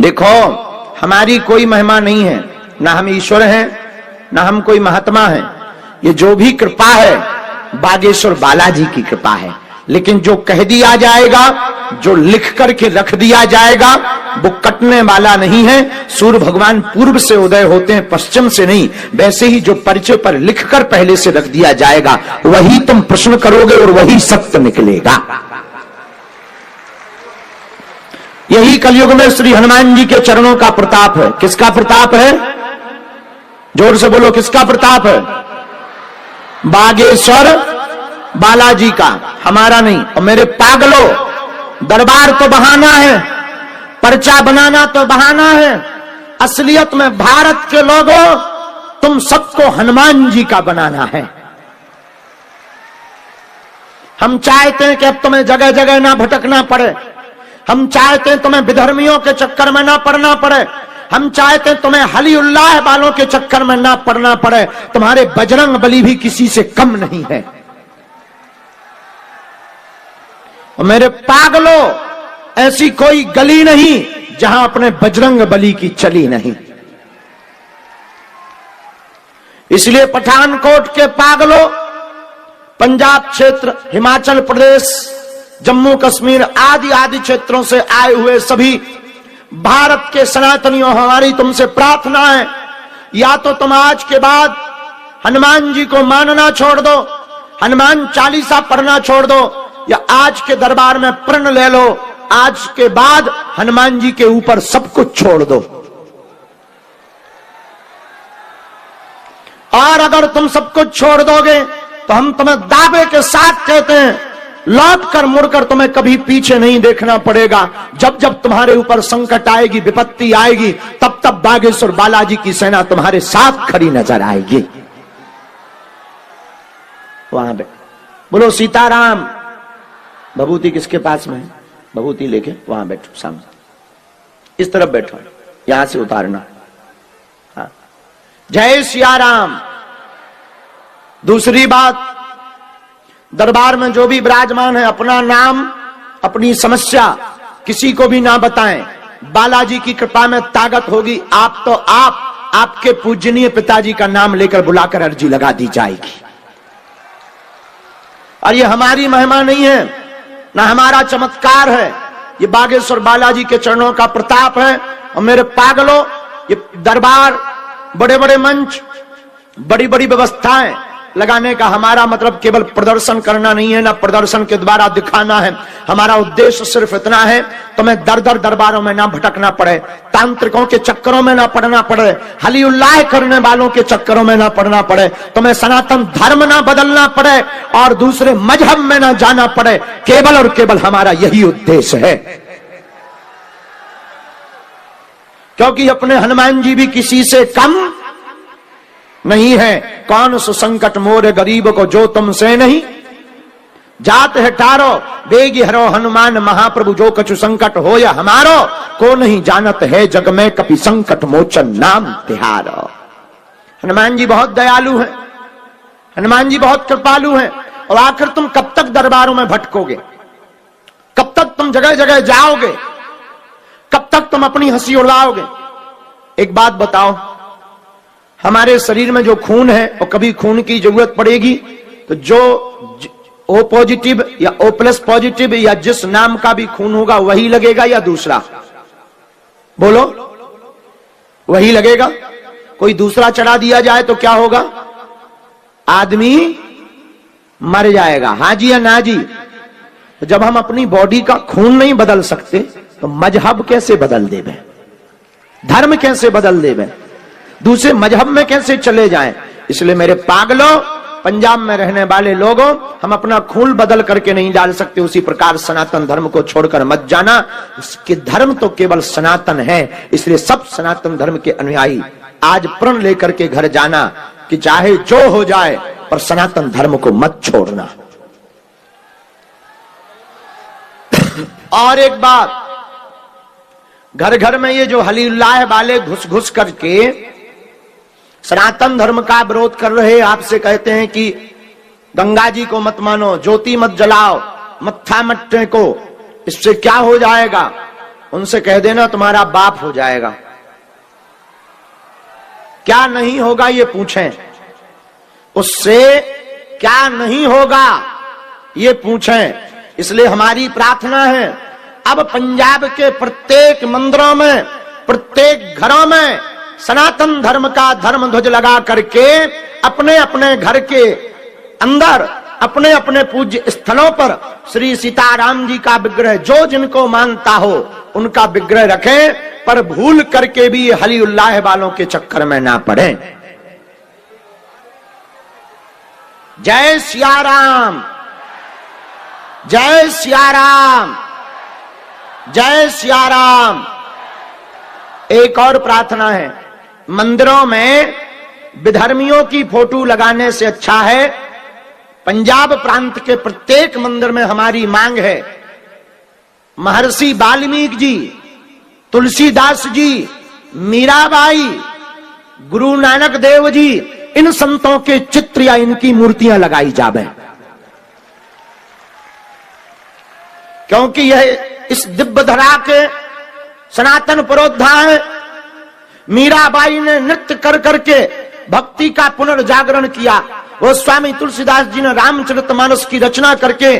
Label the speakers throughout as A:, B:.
A: देखो, हमारी कोई महिमा नहीं है, ना हम ईश्वर हैं, ना हम कोई महात्मा हैं। ये जो भी कृपा है बागेश्वर बालाजी की कृपा है। लेकिन जो कह दिया जाएगा, जो लिख करके रख दिया जाएगा, वो कटने वाला नहीं है। सूर्य भगवान पूर्व से उदय होते हैं, पश्चिम से नहीं। वैसे ही जो परिचय पर लिखकर पहले से रख दिया जाएगा, वही तुम प्रश्न करोगे और वही सत्य निकलेगा। यही कलयुग में श्री हनुमान जी के चरणों का प्रताप है। किसका प्रताप है? जोर से बोलो, किसका प्रताप है? बागेश्वर बालाजी का, हमारा नहीं। और मेरे पागलों, दरबार तो बहाना है, पर्चा बनाना तो बहाना है। असलियत में भारत के लोगों, तुम सबको हनुमान जी का बनाना है। हम चाहते हैं कि अब तुम्हें जगह जगह ना भटकना पड़े। हम चाहते हैं तुम्हें विधर्मियों के चक्कर में ना पड़ना पड़े। हम चाहते हैं तुम्हें हली उल्लाह वालों के चक्कर में ना पड़ना पड़े। तुम्हारे बजरंग बली भी किसी से कम नहीं है। और मेरे पागलों, ऐसी कोई गली नहीं जहां अपने बजरंग बली की चली नहीं। इसलिए पठानकोट के पागलों, पंजाब क्षेत्र, हिमाचल प्रदेश, जम्मू कश्मीर आदि आदि क्षेत्रों से आए हुए सभी भारत के सनातनियों, हमारी तुमसे प्रार्थना है, या तो तुम आज के बाद हनुमान जी को मानना छोड़ दो, हनुमान चालीसा पढ़ना छोड़ दो, या आज के दरबार में प्रण ले लो। आज के बाद हनुमान जी के ऊपर सब कुछ छोड़ दो। और अगर तुम सब कुछ छोड़ दोगे तो हम तुम्हें दावे के साथ कहते हैं, लौट कर मुड़कर तुम्हें कभी पीछे नहीं देखना पड़ेगा। जब जब तुम्हारे ऊपर संकट आएगी, विपत्ति आएगी, तब तब बागेश्वर बालाजी की सेना तुम्हारे साथ खड़ी नजर आएगी। वहां पे बोलो सीताराम। भभूति किसके पास में है? भभूति लेके वहां बैठो, सामने इस तरफ बैठो, यहां से उतारना। हाँ। जय सिया राम। दूसरी बात, दरबार में जो भी विराजमान है, अपना नाम, अपनी समस्या किसी को भी ना बताएं। बालाजी की कृपा में ताकत होगी। आप तो आपके पूजनीय पिताजी का नाम लेकर बुलाकर अर्जी लगा दी जाएगी। और ये हमारी महिमा नहीं है, ना हमारा चमत्कार है, ये बागेश्वर बालाजी के चरणों का प्रताप है। और मेरे पागलों, ये दरबार, बड़े बड़े मंच, बड़ी बड़ी व्यवस्थाएं लगाने का हमारा मतलब केवल प्रदर्शन करना नहीं है, ना प्रदर्शन के द्वारा दिखाना है। हमारा उद्देश्य सिर्फ इतना है, तुम्हें दर दर दरबारों में ना भटकना पड़े, तांत्रिकों के चक्करों में ना पड़ना पड़े, हली उल्लाह करने वालों के चक्करों में ना पड़ना पड़े, तुम्हें सनातन धर्म ना बदलना पड़े और दूसरे मजहब में ना जाना पड़े। केवल और केवल हमारा यही उद्देश्य है। क्योंकि अपने हनुमान जी भी किसी से कम नहीं है। कौन सो संकट मोरे गरीब को जो तुमसे नहीं, जात है टारो बेगी हरो हनुमान महाप्रभु, जो कछु संकट हो या हमारो, को नहीं जानत है जग में कपि संकट मोचन नाम तिहारो। हनुमान जी बहुत दयालु हैं, हनुमान जी बहुत कृपालु हैं। और आखिर तुम कब तक दरबारों में भटकोगे? कब तक तुम जगह जगह जाओगे? कब तक तुम अपनी हंसी उड़ाओगे? एक बात बताओ, हमारे शरीर में जो खून है, और कभी खून की जरूरत पड़ेगी तो जो O पॉजिटिव या O प्लस पॉजिटिव या जिस नाम का भी खून होगा वही लगेगा या दूसरा? बोलो, वही लगेगा। कोई दूसरा चढ़ा दिया जाए तो क्या होगा? आदमी मर जाएगा। हाँ जी या ना जी? तो जब हम अपनी बॉडी का खून नहीं बदल सकते तो मजहब कैसे बदल देवे? धर्म कैसे बदल देवे? दूसरे मजहब में कैसे चले जाएं? इसलिए मेरे पागलों, पंजाब में रहने वाले लोगों, हम अपना खून बदल करके नहीं डाल सकते। उसी प्रकार सनातन धर्म को छोड़कर मत जाना। इसके धर्म तो केवल सनातन है। इसलिए सब सनातन धर्म के अनुयायी आज प्रण लेकर के घर जाना कि चाहे जो हो जाए पर सनातन धर्म को मत छोड़ना। और एक बात, घर घर में ये जो हली उल्लाह वाले घुस घुस करके सनातन धर्म का विरोध कर रहे, आपसे कहते हैं कि गंगा जी को मत मानो, ज्योति मत जलाओ, मत्था मत टेको, इससे क्या हो जाएगा? उनसे कह देना तुम्हारा बाप हो जाएगा। क्या नहीं होगा ये पूछें, उससे क्या नहीं होगा ये पूछें। इसलिए हमारी प्रार्थना है, अब पंजाब के प्रत्येक मंदिरों में, प्रत्येक घरों में सनातन धर्म का धर्म ध्वज लगा करके अपने अपने घर के अंदर, अपने अपने पूज्य स्थलों पर श्री सीताराम जी का विग्रह, जो जिनको मानता हो उनका विग्रह रखें, पर भूल करके भी हली उल्लाह वालों के चक्कर में ना पड़े। जय सिया राम, जय सिया राम, जय सिया राम। एक और प्रार्थना है, मंदिरों में विधर्मियों की फोटो लगाने से अच्छा है, पंजाब प्रांत के प्रत्येक मंदिर में हमारी मांग है, महर्षि वाल्मीकि जी, तुलसीदास जी, मीराबाई, गुरु नानक देव जी, इन संतों के चित्र या इनकी मूर्तियां लगाई जावे, क्योंकि यह इस दिव्य धरा के सनातन पुरोधा है। मीराबाई ने नृत्य कर करके भक्ति का पुनर्जागरण किया, वो स्वामी तुलसीदास जी ने रामचरितमानस की रचना करके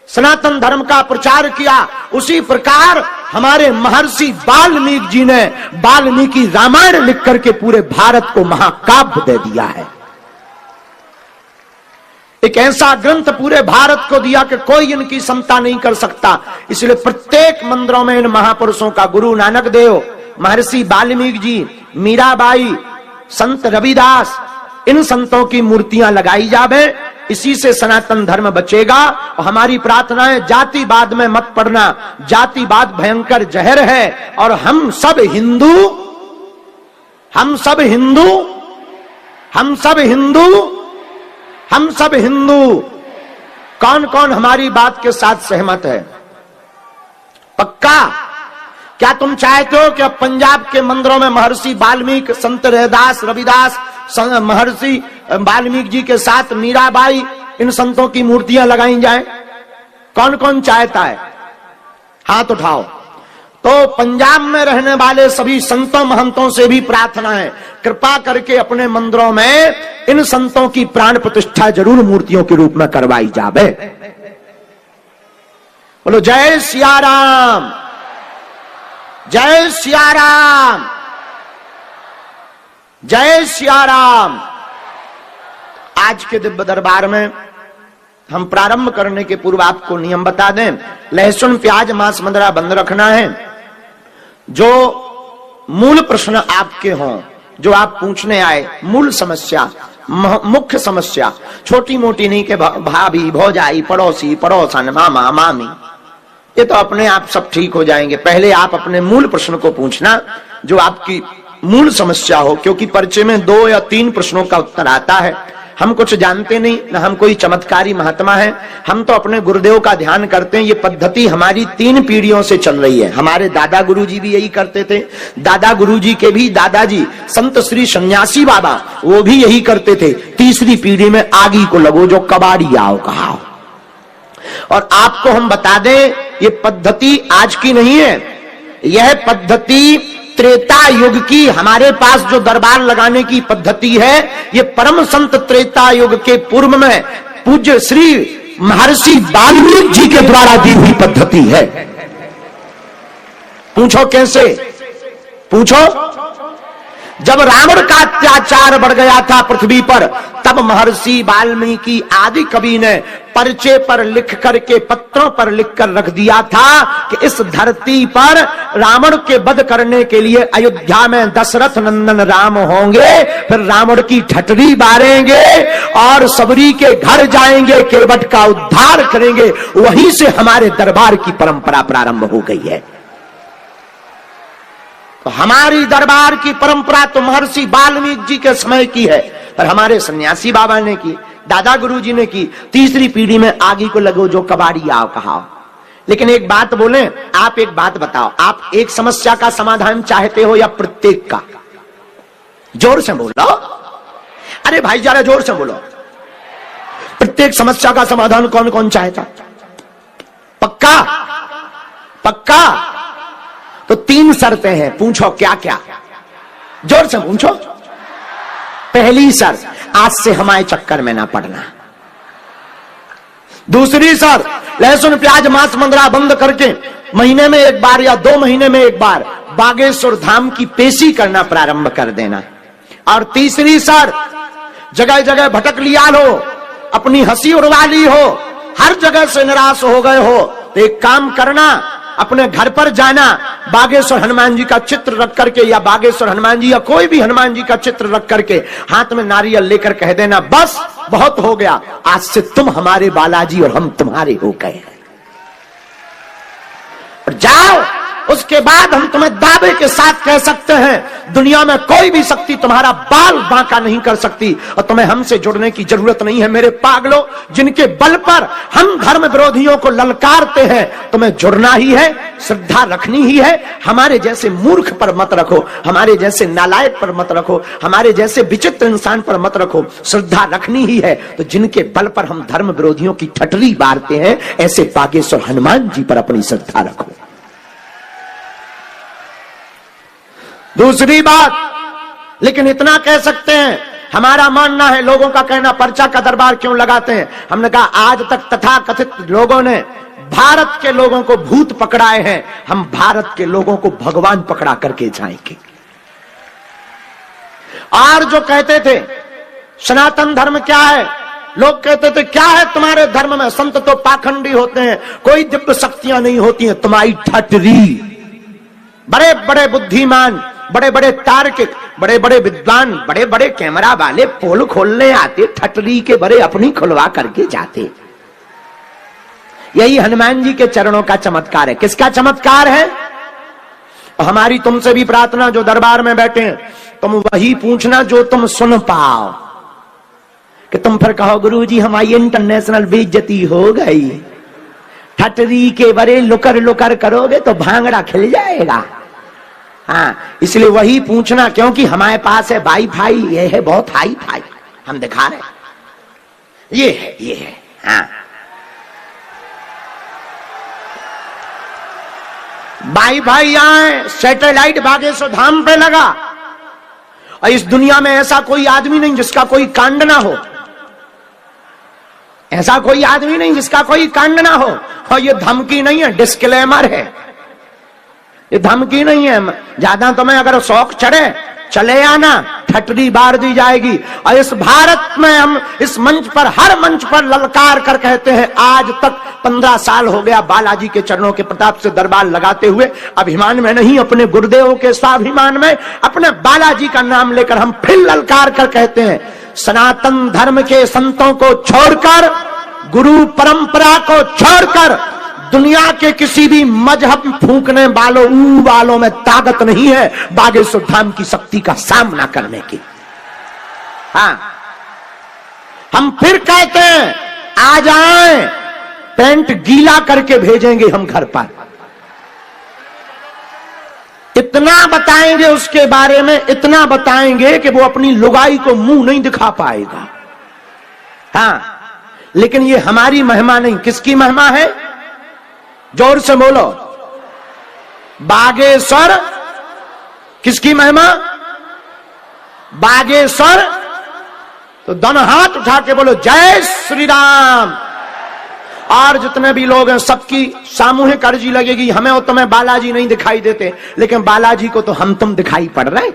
A: सनातन धर्म का प्रचार किया। उसी प्रकार हमारे महर्षि वाल्मीकि जी ने वाल्मीकि रामायण लिख करके पूरे भारत को महाकाव्य दे दिया है। एक ऐसा ग्रंथ पूरे भारत को दिया कि कोई इनकी समता नहीं कर सकता। इसलिए प्रत्येक मंदिरों में इन महापुरुषों का, गुरु नानक देव, महर्षि वाल्मीकि जी, मीराबाई, संत रविदास, इन संतों की मूर्तियां लगाई जावे। इसी से सनातन धर्म बचेगा। और हमारी प्रार्थना है, जातिवाद में मत पड़ना, जातिवाद भयंकर जहर है। और हम सब हिंदू, हम सब हिंदू, हम सब हिंदू, हम सब हिंदू। कौन कौन हमारी बात के साथ सहमत है? पक्का? क्या तुम चाहते हो कि अब पंजाब के मंदिरों में महर्षि वाल्मीकि, संत रविदास, महर्षि वाल्मीकि जी के साथ मीराबाई, इन संतों की मूर्तियां लगाई जाएं? कौन कौन चाहता है? हाथ उठाओ। तो पंजाब में रहने वाले सभी संतों महंतों से भी प्रार्थना है, कृपा करके अपने मंदिरों में इन संतों की प्राण प्रतिष्ठा जरूर मूर्तियों के रूप में करवाई जावे। बोलो जय सिया राम, जय सिया राम, जय सिया राम। आज के दिव्य दरबार में हम प्रारंभ करने के पूर्व आपको नियम बता दें, लहसुन, प्याज, मांस, मदिरा बंद रखना है। जो मूल प्रश्न आपके हों, जो आप पूछने आए, मूल समस्या, मुख्य समस्या, छोटी मोटी नहीं कि भाभी, भौजाई, पड़ोसी, पड़ोसन, मामा, मामी, ये तो अपने आप सब ठीक हो जाएंगे। पहले आप अपने मूल प्रश्न को पूछना, जो आपकी मूल समस्या हो, क्योंकि परिचय में 2 या 3 प्रश्नों का उत्तर आता है। हम कुछ जानते नहीं, न हम कोई चमत्कारी महात्मा है, हम तो अपने गुरुदेव का ध्यान करते हैं। ये पद्धति हमारी 3 पीढ़ियों से चल रही है। हमारे दादा गुरुजी भी यही करते थे, दादा गुरुजी के भी दादाजी संत श्री सन्यासी बाबा, वो भी यही करते थे। तीसरी पीढ़ी में आगी को लगो जो कबाड़ी आओ कहा। और आपको हम बता दें, ये पद्धति आज की नहीं है, यह पद्धति त्रेता युग की, हमारे पास जो दरबार लगाने की पद्धति है, ये परम संत त्रेता युग के पूर्व में पूज्य श्री महर्षि वाल्मीकि जी के द्वारा दी हुई पद्धति है। पूछो कैसे? पूछो। जब रावण का अत्याचार बढ़ गया था पृथ्वी पर, तब महर्षि वाल्मीकि आदि कवि ने पर्चे पर लिख करके, पत्रों पर लिखकर रख दिया था कि इस धरती पर रावण के वध करने के लिए अयोध्या में दशरथ नंदन राम होंगे, फिर रावण की ठटरी बारेंगे और सबरी के घर जाएंगे, केवट का उद्धार करेंगे। वहीं से हमारे दरबार की परंपरा प्रारंभ हो गई है। तो हमारी दरबार की परंपरा तो महर्षि वाल्मीकि जी के समय की है, पर हमारे सन्यासी बाबा ने की, दादा गुरुजी ने की। तीसरी पीढ़ी में आगे को लगो जो कबाड़ी आओ कहा। लेकिन एक बात बोले, आप एक बात बताओ, आप एक समस्या का समाधान चाहते हो या प्रत्येक का? जोर से बोलो। अरे भाई जरा जोर से बोलो। प्रत्येक समस्या का समाधान कौन कौन चाहता? पक्का? पक्का? तो 3 शर्तें हैं, पूछो क्या क्या, जोर से पूछो। पहली शर्त, आज से हमारे चक्कर में ना पड़ना। दूसरी शर्त, लहसुन प्याज मांस मंदरा बंद करके महीने में एक बार या 2 महीने में एक बार बागेश्वर धाम की पेशी करना प्रारंभ कर देना। और तीसरी शर्त, जगह जगह भटक लिया हो, अपनी हंसी उड़वा ली हो, हर जगह से निराश हो गए हो, तो एक काम करना, अपने घर पर जाना, बागेश्वर हनुमान जी का चित्र रख करके या बागेश्वर हनुमान जी या कोई भी हनुमान जी का चित्र रख करके हाथ में नारियल लेकर कह देना, बस बहुत हो गया, आज से तुम हमारे बालाजी और हम तुम्हारे हो गए। और जाओ, उसके बाद हम तुम्हें दावे के साथ कह सकते हैं दुनिया में कोई भी शक्ति तुम्हारा बाल बांका नहीं कर सकती, और तुम्हें हमसे जुड़ने की जरूरत नहीं है मेरे पागलों, जिनके बल पर हम धर्म विरोधियों को ललकारते हैं। तुम्हें जुड़ना ही है, श्रद्धा रखनी ही है। हमारे जैसे मूर्ख पर मत रखो, हमारे जैसे नालायक पर मत रखो, हमारे जैसे विचित्र इंसान पर मत रखो, श्रद्धा रखनी ही है। तो जिनके बल पर हम धर्म विरोधियों की ठटरी बारते हैं, ऐसे बागेश्वर हनुमान जी पर अपनी श्रद्धा रखो। दूसरी बात, लेकिन इतना कह सकते हैं, हमारा मानना है, लोगों का कहना पर्चा का दरबार क्यों लगाते हैं। हमने कहा आज तक तथाकथित लोगों ने भारत के लोगों को भूत पकड़ाए हैं, हम भारत के लोगों को भगवान पकड़ा करके जाएंगे। और जो कहते थे सनातन धर्म क्या है, लोग कहते थे क्या है तुम्हारे धर्म में, संत तो पाखंडी होते हैं, कोई दिव्य शक्तियां नहीं होती हैं, तुम्हारी ठटरी। बड़े बड़े बुद्धिमान, बड़े बड़े तार्किक, बड़े बड़े विद्वान, बड़े बड़े कैमरा वाले पोल खोलने आते, ठटरी के बड़े अपनी खुलवा करके जाते। यही हनुमान जी के चरणों का चमत्कार है। किसका चमत्कार है? हमारी तुमसे भी प्रार्थना, जो दरबार में बैठे हैं, तुम वही पूछना जो तुम सुन पाओ, कि तुम फिर कहो गुरुजी हमारी इंटरनेशनल बेइज्जती हो गई। ठटरी के बड़े लुकर लुकर करोगे तो भांगड़ा खिल जाएगा। हाँ, इसलिए वही पूछना, क्योंकि हमारे पास है वाईफाई, ये है बहुत हाई फाई, हम दिखा रहे हैं, ये है। हाँ, वाईफाई यहां है, सैटेलाइट बागेश्वर धाम पे लगा, और इस दुनिया में ऐसा कोई आदमी नहीं जिसका कोई कांड ना हो, ऐसा कोई आदमी नहीं जिसका कोई कांड ना हो। और ये धमकी नहीं है, डिस्क्लेमर है, ये धमकी नहीं है। ज्यादा तुम्हें अगर शौक चढ़े, चले आना, ठटरी बार दी जाएगी। और इस भारत में हम इस मंच पर, हर मंच पर ललकार कर कहते हैं, आज तक 15 साल हो गया बालाजी के चरणों के प्रताप से दरबार लगाते हुए, अभिमान में नहीं, अपने गुरुदेव के स्वाभिमान में, अपने बालाजी का नाम लेकर हम फिर ललकार कर कहते हैं, सनातन धर्म के संतों को छोड़कर, गुरु परंपरा को छोड़कर, दुनिया के किसी भी मजहब फूंकने वालों में ताकत नहीं है बागेश्वर धाम की शक्ति का सामना करने की। हाँ, हम फिर कहते हैं, आ जाएं, पेंट गीला करके भेजेंगे हम घर पर। इतना बताएंगे उसके बारे में, इतना बताएंगे कि वो अपनी लुगाई को मुंह नहीं दिखा पाएगा। हाँ, लेकिन ये हमारी महिमा नहीं, किसकी महिमा है? जोर से बोलो, बागेश्वर किसकी महिमा? बागेश्वर। तो दोनों हाथ उठा के बोलो जय श्री राम। और जितने भी लोग हैं सबकी सामूहिक अर्जी लगेगी, हमें और तुम्हें बालाजी नहीं दिखाई देते, लेकिन बालाजी को तो हम तुम दिखाई पड़ रहे।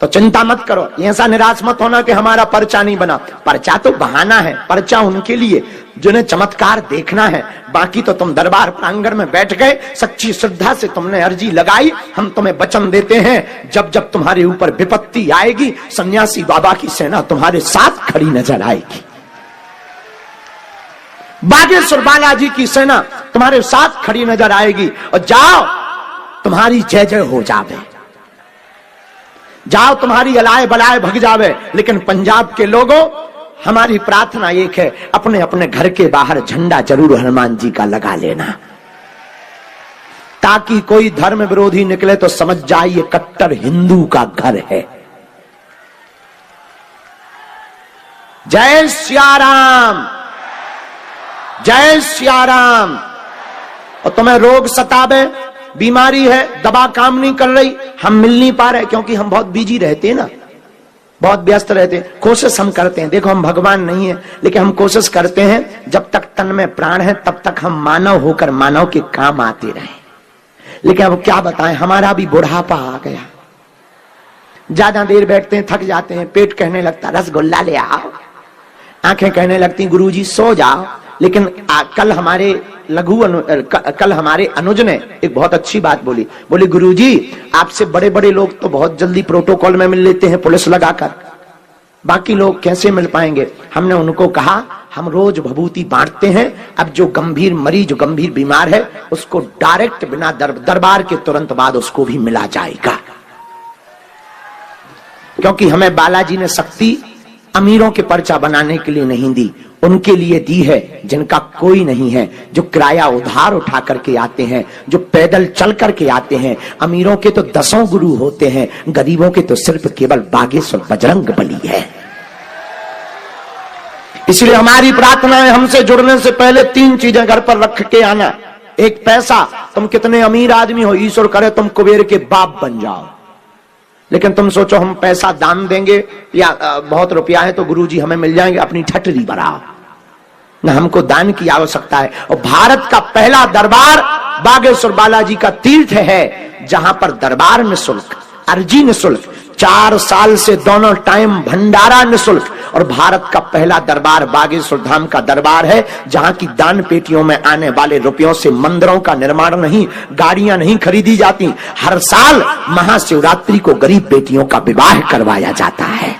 A: तो चिंता मत करो, ऐसा निराश मत होना कि हमारा पर्चा नहीं बना। पर्चा तो बहाना है, पर्चा उनके लिए जिन्हें चमत्कार देखना है। बाकी तो तुम दरबार प्रांगण में बैठ गए, सच्ची श्रद्धा से तुमने अर्जी लगाई। हम तुम्हें वचन देते हैं, जब जब तुम्हारे ऊपर विपत्ति आएगी, सन्यासी बाबा की सेना तुम्हारे साथ खड़ी नजर आएगी। बागेश्वर बालाजी की सेना तुम्हारे साथ खड़ी नजर आएगी। और जाओ, तुम्हारी जय जय हो जावे, जाओ, तुम्हारी अलाय बलाय भग जावे। लेकिन पंजाब के लोगों, हमारी प्रार्थना एक है, अपने अपने घर के बाहर झंडा जरूर हनुमान जी का लगा लेना, ताकि कोई धर्म विरोधी निकले तो समझ जाए ये कट्टर हिंदू का घर है। जय सिया राम, जय सिया राम। और तुम्हें रोग सतावे, बीमारी है, दवा काम नहीं कर रही, हम मिल नहीं पा रहे क्योंकि हम बहुत बिजी रहते हैं ना, बहुत व्यस्त रहते हैं। कोशिश हम करते हैं, देखो हम भगवान नहीं है लेकिन हम कोशिश करते हैं जब तक तन में प्राण है तब तक हम मानव होकर मानव के काम आते रहें। लेकिन अब क्या बताएं, हमारा भी बुढ़ापा आ गया, ज्यादा देर बैठते हैं थक जाते हैं, पेट कहने लगता रसगुल्ला ले आओ, आंखें कहने लगती गुरुजी सो जाओ। लेकिन कल हमारे अनुज ने एक बहुत अच्छी बात बोली, बोली गुरुजी आपसे बड़े बड़े लोग तो बहुत जल्दी प्रोटोकॉल में मिल लेते हैं पुलिस लगाकर, बाकी लोग कैसे मिल पाएंगे। हमने उनको कहा हम रोज भभूति बांटते हैं, अब जो गंभीर मरीज जो गंभीर बीमार है उसको डायरेक्ट बिना दरबार के तुरंत बाद उसको भी मिला जाएगा, क्योंकि हमें बालाजी ने शक्ति अमीरों के पर्चा बनाने के लिए नहीं दी, उनके लिए दी है जिनका कोई नहीं है, जो किराया उधार उठा करके आते हैं, जो पैदल चल करके आते हैं। अमीरों के तो 10 गुरु होते हैं, गरीबों के तो सिर्फ केवल बागेश्वर बजरंग बली है। इसलिए हमारी प्रार्थना है हमसे जुड़ने से पहले 3 चीजें घर पर रख के आना। एक पैसा, तुम कितने अमीर आदमी हो, ईश्वर करे तुम कुबेर के बाप बन जाओ, लेकिन तुम सोचो हम पैसा दान देंगे या बहुत रुपया है तो गुरुजी हमें मिल जाएंगे, अपनी ठटरी बढ़ाओ न, हमको दान की आवश्यकता है। और भारत का पहला दरबार बागेश्वर बालाजी का तीर्थ है, जहां पर दरबार निःशुल्क, अर्जी निःशुल्क, 4 साल से दोनों टाइम भंडारा निःशुल्क। और भारत का पहला दरबार बागेश्वर धाम का दरबार है, जहां की दान पेटियों में आने वाले रुपयों से मंदिरों का निर्माण नहीं, गाड़ियां नहीं खरीदी जाती। हर साल महाशिवरात्रि को गरीब बेटियों का विवाह करवाया जाता है।